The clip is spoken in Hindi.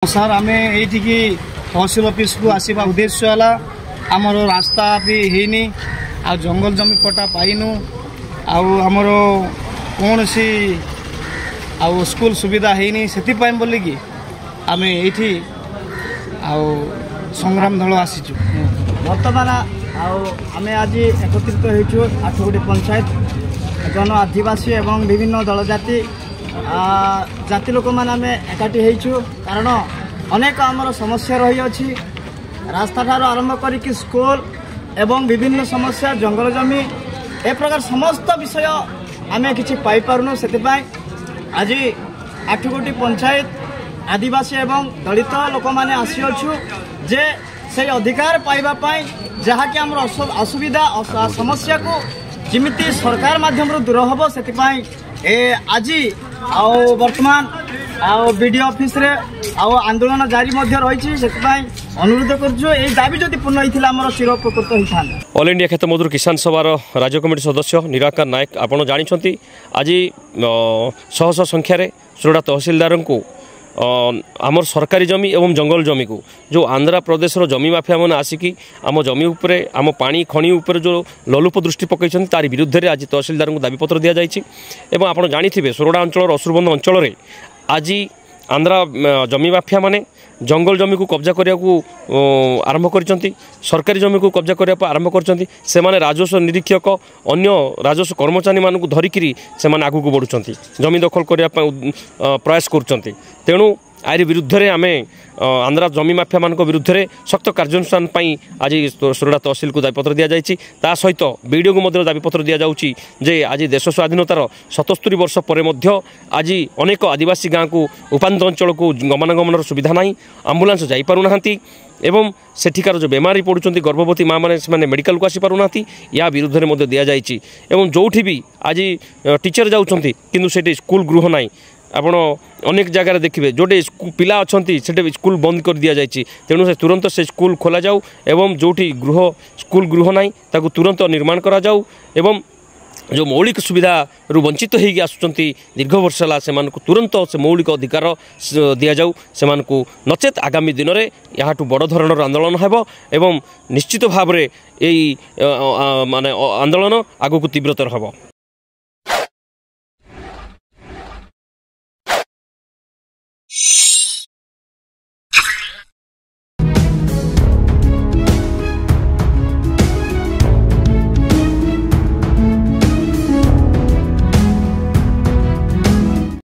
सर आम ये तहसिल ऑफिस को आसवा उद्देश्य है आमर रास्ता भी हैनी आ जंगल जमी पट्टा पाइनु आमर कौन सी स्कूल सुविधा हैनी से बोलिकी आम ये संग्राम दल आसीचु बर्तमान आम आज एकत्रित हो 8 पंचायत जन आदिवासी एवं विभिन्न दल जाति जाति लोक मैंने एकाठी होइछु कारण अनेक आमर समस्या रही अछि रास्ता ठार आरंभ करिक स्कूल एवं विभिन्न समस्या जंगल जमी ए प्रकार समस्त विषय आमे किछि पाई पारुनु सेतिपाई आज 8 पंचायत आदिवासी एवं दलित लोक मैंने आसी अछु जे से अधिकार पाइबा पाई जहा कि आमर असुविधा समस्या को जिमिति सरकार माध्यम दूर हम से आज वर्तमान बीडीओ ऑफिस रे आंदोलन जारी रही से अनुरोध कर दाबी जदि पूर्ण होता चिरोपकृत होता। ऑल इंडिया खेत मजदूर किसान सभार राज्य कमिटी सदस्य निराकार नायक आपड़ जानी आज शह शह संख्यार सुरडा तहसिलदार को आमर सरकारी जमी एवं जंगल जमी को जो आंध्र प्रदेश जमी माफिया मैंने आसिकी आम जमी उपरे आम पानी खनि उपर जो लोलुप दृष्टि पकड़ तार विरुद्ध में आज तहसिलदार को दाबीपत्र दि जाइए एवं आपड़ जानी सोरडा अंचल असुरबंध अंचल आज आंध्र जमी माफिया माने जंगल जमी को कब्जा करने को आरंभ कर सरकारी जमी को कब्जा करने आरंभ कर राजस्व निरीक्षक अन्य राजस्व कर्मचारी मानक धरिकी से आगू को बढ़ुं जमी दखल करने प्रयास कर तेणु आर विरुद्ध में आम आंध्रा जमी माफिया मान विरुद्ध में सख्त कार्यानुष्ठान आज सोरडा तहसिल को दाबीपत्र दि जाता सहित बीडीओ को दाबीपत्र दि जाऊँगी जे आज देश स्वाधीनतार 77 वर्ष पर आज अनेक आदिवासी गाँव को उपांत अंचल को गमनागमन सुविधा ना आम्बुलांस जापारूना एवं सेठिकार जो बेमारी पड़ुंट गर्भवती माँ मैंने मेडिकल को आसीपारूना या विरुद्ध में दि जाइए एवं जोठी भी आज टीचर जाऊँच किंतु से स्कूल गृह ना आपण अनेक जगह देखिए जोटे पिला अच्छा से स्कूल बंद कर दि जाइए तेणु से तुरंत से स्कूल खोल जाऊ एवं जोटी स्कूल गृह ना ताकू तुरंत निर्माण करा जाऊ एवं जो मौलिक सुविधा रु वंचित होगी आसुंच दीर्घ वर्ष है तुरंत से मौलिक अधिकार दि जाऊ से नचेत आगामी दिन में यहाँ बड़ धरणर आंदोलन हेब एवं निश्चित भाव में यही माने आंदोलन आगू तीव्रतर हेब।